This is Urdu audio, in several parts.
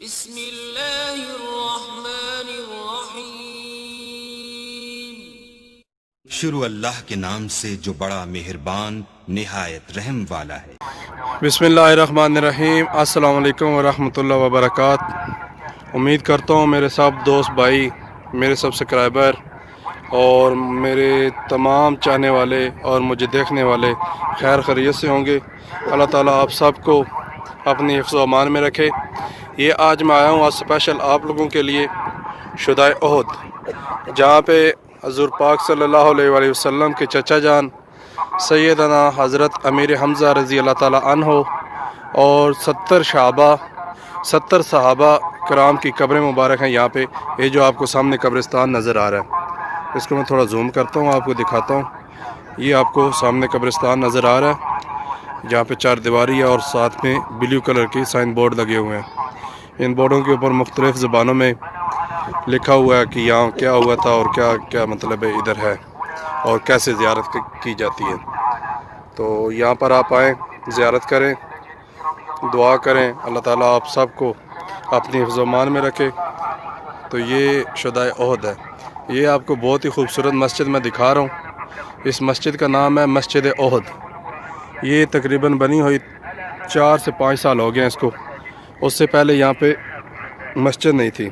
بسم اللہ الرحمن الرحیم۔ شروع اللہ کے نام سے جو بڑا مہربان نہایت رحم والا ہے۔ بسم اللہ الرحمن الرحیم۔ السلام علیکم ورحمۃ اللہ وبرکاتہ۔ امید کرتا ہوں میرے سب دوست بھائی، میرے سبسکرائبر اور میرے تمام چاہنے والے اور مجھے دیکھنے والے خیر خیریت سے ہوں گے۔ اللہ تعالیٰ آپ سب کو اپنی حفظ و امان میں رکھے۔ یہ آج میں آیا ہوں اسپیشل آپ لوگوں کے لیے شہدائے احد، جہاں پہ حضور پاک صلی اللہ علیہ وآلہ وسلم کے چچا جان سیدنا حضرت امیر حمزہ رضی اللہ تعالیٰ عنہ اور 70 صحابہ کرام کی قبریں مبارک ہیں یہاں پہ۔ یہ جو آپ کو سامنے قبرستان نظر آ رہا ہے، اس کو میں تھوڑا زوم کرتا ہوں، آپ کو دکھاتا ہوں۔ یہ آپ کو سامنے قبرستان نظر آ رہا ہے، جہاں پہ چار دیواری ہے اور ساتھ میں بلیو کلر کی سائن بورڈ لگے ہوئے ہیں۔ ان بورڈوں کے اوپر مختلف زبانوں میں لکھا ہوا ہے کہ یہاں کیا ہوا تھا اور کیا کیا مطلب ہے ادھر ہے اور کیسے زیارت کی جاتی ہے۔ تو یہاں پر آپ آئیں، زیارت کریں، دعا کریں، اللہ تعالیٰ آپ سب کو اپنی حفظ و امان میں رکھے۔ تو یہ شہدائے احد ہے۔ یہ آپ کو بہت ہی خوبصورت مسجد میں دکھا رہا ہوں۔ اس مسجد کا نام ہے مسجد احد۔ یہ تقریباً بنی ہوئی 4 سے 5 سال ہو گئے ہیں اس کو۔ اس سے پہلے یہاں پہ مسجد نہیں تھی،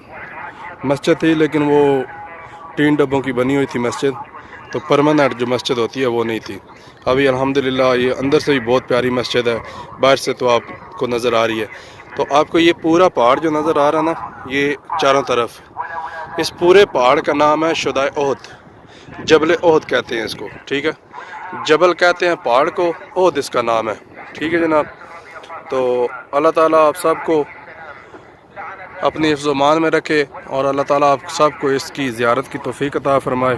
مسجد تھی لیکن وہ ٹین ڈبوں کی بنی ہوئی تھی مسجد، تو پرماننٹ جو مسجد ہوتی ہے وہ نہیں تھی۔ ابھی الحمدللہ یہ اندر سے بھی بہت پیاری مسجد ہے، باہر سے تو آپ کو نظر آ رہی ہے۔ تو آپ کو یہ پورا پہاڑ جو نظر آ رہا نا، یہ چاروں طرف، اس پورے پہاڑ کا نام ہے شہدائے احد۔ جبل احد کہتے ہیں اس کو، ٹھیک ہے، جبل کہتے ہیں پہاڑ کو، احد اس کا نام ہے، ٹھیک ہے جناب۔ تو اللہ تعالیٰ آپ سب کو اپنی حفظ و امان میں رکھے اور اللہ تعالیٰ آپ سب کو اس کی زیارت کی توفیق عطا فرمائے،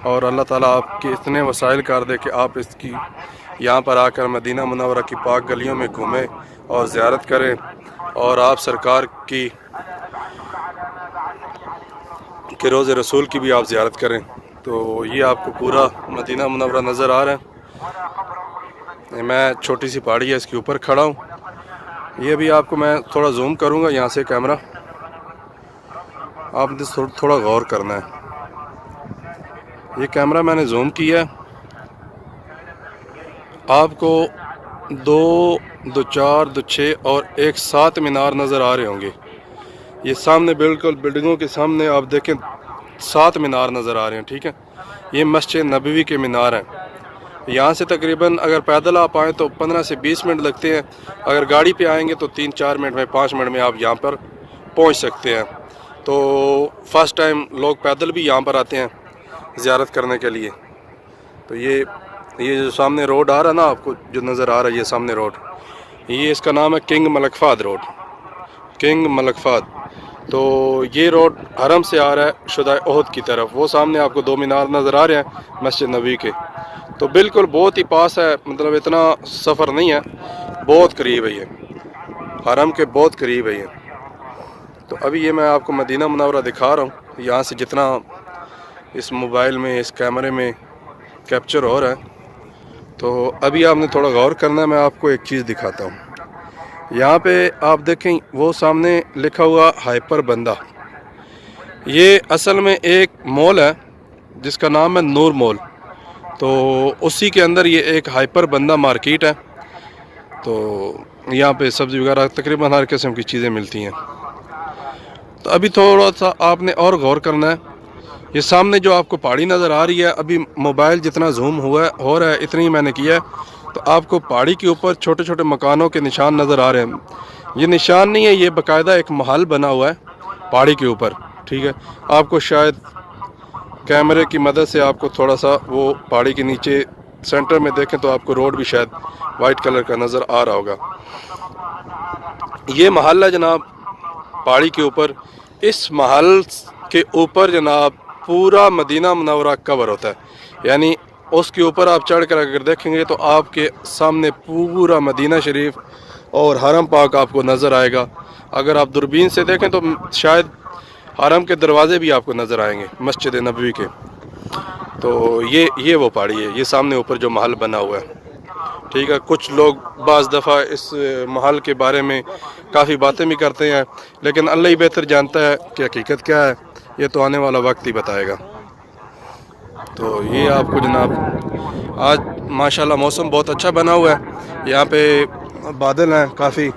اور اللہ تعالیٰ آپ کے اتنے وسائل کر دے کہ آپ اس کی یہاں پر آ کر مدینہ منورہ کی پاک گلیوں میں گھومیں اور زیارت کریں، اور آپ سرکار کی روز رسول کی بھی آپ زیارت کریں۔ تو یہ آپ کو پورا مدینہ منورہ نظر آ رہا ہے۔ میں چھوٹی سی پہاڑی ہے، اس کے اوپر کھڑا ہوں۔ یہ بھی آپ کو میں تھوڑا زوم کروں گا یہاں سے کیمرہ، آپ نے تھوڑا غور کرنا ہے۔ یہ کیمرہ میں نے زوم کیا ہے، آپ کو 2، 2، 4، 2، 6 اور ایک 7 مینار نظر آ رہے ہوں گے۔ یہ سامنے بالکل بلڈنگوں کے سامنے آپ دیکھیں 7 مینار نظر آ رہے ہیں، ٹھیک ہے۔ یہ مسجد نبوی کے مینار ہیں۔ یہاں سے تقریباً اگر پیدل آپ آئیں تو 15 سے 20 منٹ لگتے ہیں، اگر گاڑی پہ آئیں گے تو 3-4 منٹ میں 5 منٹ میں آپ یہاں پر پہنچ سکتے ہیں۔ تو فرسٹ ٹائم لوگ پیدل بھی یہاں پر آتے ہیں زیارت کرنے کے لیے۔ تو یہ جو سامنے روڈ آ رہا ہے نا، آپ کو جو نظر آ رہا ہے یہ سامنے روڈ، یہ اس کا نام ہے کنگ ملک فہد روڈ، کنگ ملک فہد۔ تو یہ روڈ حرم سے آ رہا ہے شہدائے احد کی طرف۔ وہ سامنے آپ کو 2 مینار نظر آ رہے ہیں مسجد نبوی کے، تو بالکل بہت ہی پاس ہے، مطلب اتنا سفر نہیں ہے، بہت قریب ہے، یہ حرم کے بہت قریب ہے یہ۔ تو ابھی یہ میں آپ کو مدینہ منورہ دکھا رہا ہوں، یہاں سے جتنا اس موبائل میں اس کیمرے میں کیپچر ہو رہا ہے۔ تو ابھی آپ نے تھوڑا غور کرنا ہے، میں آپ کو ایک چیز دکھاتا ہوں۔ یہاں پہ آپ دیکھیں وہ سامنے لکھا ہوا ہائپر بندہ، یہ اصل میں ایک مال ہے جس کا نام ہے نور مال۔ تو اسی کے اندر یہ ایک ہائپر بندہ مارکیٹ ہے۔ تو یہاں پہ سبزی وغیرہ تقریباً ہر قسم کی چیزیں ملتی ہیں۔ تو ابھی تھوڑا سا آپ نے اور غور کرنا ہے، یہ سامنے جو آپ کو پہاڑی نظر آ رہی ہے، ابھی موبائل جتنا زوم ہو رہا ہے اتنی میں نے کیا ہے، تو آپ کو پہاڑی کے اوپر چھوٹے چھوٹے مکانوں کے نشان نظر آ رہے ہیں۔ یہ نشان نہیں ہے، یہ باقاعدہ ایک محل بنا ہوا ہے پہاڑی کے اوپر، ٹھیک ہے۔ آپ کو شاید کیمرے کی مدد سے آپ کو تھوڑا سا وہ پہاڑی کے نیچے سینٹر میں دیکھیں تو آپ کو روڈ بھی شاید وائٹ کلر کا نظر آ رہا ہوگا۔ یہ محل ہے جناب پہاڑی کے اوپر۔ اس محل کے اوپر جناب پورا مدینہ منورہ کور ہوتا ہے، یعنی اس کے اوپر آپ چڑھ کر اگر دیکھیں گے تو آپ کے سامنے پورا مدینہ شریف اور حرم پاک آپ کو نظر آئے گا۔ اگر آپ دوربین سے دیکھیں تو شاید حرم کے دروازے بھی آپ کو نظر آئیں گے مسجد نبوی کے۔ تو یہ وہ پہاڑی ہے، یہ سامنے اوپر جو محل بنا ہوا ہے، ٹھیک ہے، کچھ لوگ بعض دفعہ اس محل کے بارے میں کافی باتیں بھی کرتے ہیں، لیکن اللہ ہی بہتر جانتا ہے کہ حقیقت کیا ہے، یہ تو آنے والا وقت ہی بتائے گا۔ تو یہ آپ کو جناب آج ماشاءاللہ موسم بہت اچھا بنا ہوا ہے، یہاں پہ بادل ہیں کافی،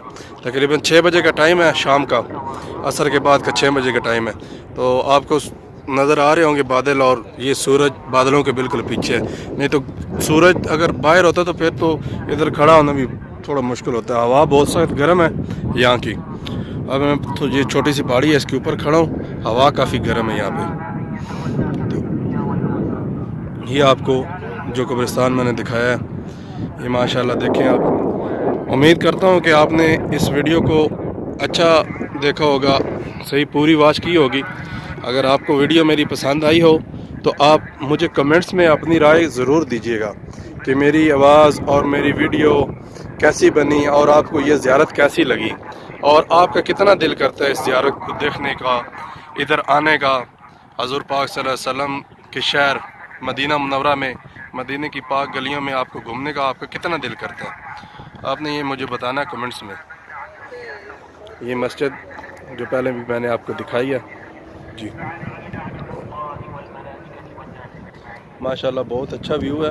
تقریباً 6 بجے کا ٹائم ہے شام کا، عصر کے بعد کا 6 بجے کا ٹائم ہے، تو آپ کو نظر آ رہے ہوں گے بادل، اور یہ سورج بادلوں کے بالکل پیچھے ہے، نہیں تو سورج اگر باہر ہوتا تو پھر تو ادھر کھڑا ہونا بھی تھوڑا مشکل ہوتا ہے، ہوا بہت سخت گرم ہے یہاں کی۔ اب میں تو یہ چھوٹی سی پہاڑی ہے اس کے اوپر کھڑا ہوں، ہوا کافی گرم ہے یہاں پہ۔ تو یہ آپ کو جو قبرستان میں نے دکھایا ہے، یہ ماشاءاللہ دیکھیں آپ، امید کرتا ہوں کہ آپ نے اس ویڈیو کو اچھا دیکھا ہوگا، صحیح پوری واچ کی ہوگی۔ اگر آپ کو ویڈیو میری پسند آئی ہو تو آپ مجھے کمنٹس میں اپنی رائے ضرور دیجیے گا کہ میری آواز اور میری ویڈیو کیسی بنی، اور آپ کو یہ زیارت کیسی لگی، اور آپ کا کتنا دل کرتا ہے اس زیارت کو دیکھنے کا، ادھر آنے کا، حضور پاک صلی اللہ علیہ وسلم کے شہر مدینہ منورہ میں، مدینہ کی پاک گلیوں میں آپ کو گھومنے کا آپ کا کتنا دل کرتا ہے، آپ نے یہ مجھے بتانا ہے کمنٹس میں۔ یہ مسجد جو پہلے بھی میں نے آپ کو دکھائی ہے جی، ماشاءاللہ بہت اچھا ویو ہے۔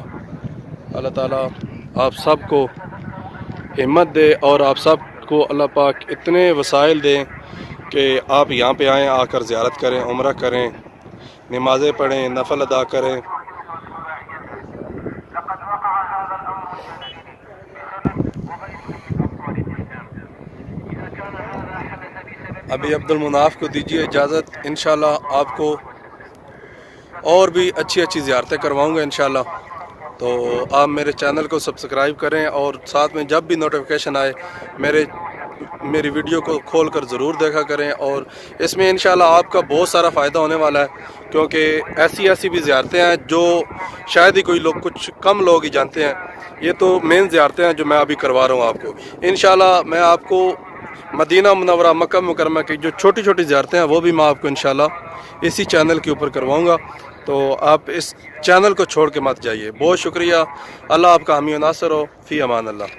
اللہ تعالیٰ آپ سب کو ہمت دے، اور آپ سب کو اللہ پاک اتنے وسائل دیں کہ آپ یہاں پہ آئیں، آ کر زیارت کریں، عمرہ کریں، نمازیں پڑھیں، نفل ادا کریں۔ ابھی عبد المناف کو دیجیے اجازت، انشاءاللہ آپ کو اور بھی اچھی اچھی زیارتیں کرواؤں گا انشاءاللہ۔ تو آپ میرے چینل کو سبسکرائب کریں، اور ساتھ میں جب بھی نوٹیفیکیشن آئے میری ویڈیو کو کھول کر ضرور دیکھا کریں، اور اس میں انشاءاللہ آپ کا بہت سارا فائدہ ہونے والا ہے، کیونکہ ایسی بھی زیارتیں ہیں جو شاید ہی کوئی لوگ، کچھ کم لوگ ہی جانتے ہیں۔ یہ تو مین زیارتیں ہیں جو میں ابھی کروا رہا ہوں آپ کو۔ انشاءاللہ میں آپ کو مدینہ منورہ، مکہ مکرمہ کی جو چھوٹی چھوٹی زیارتیں ہیں وہ بھی میں آپ کو انشاءاللہ اسی چینل کے اوپر کرواؤں گا، تو آپ اس چینل کو چھوڑ کے مت جائیے۔ بہت شکریہ، اللہ آپ کا حامی و ناصر ہو، فی امان اللہ۔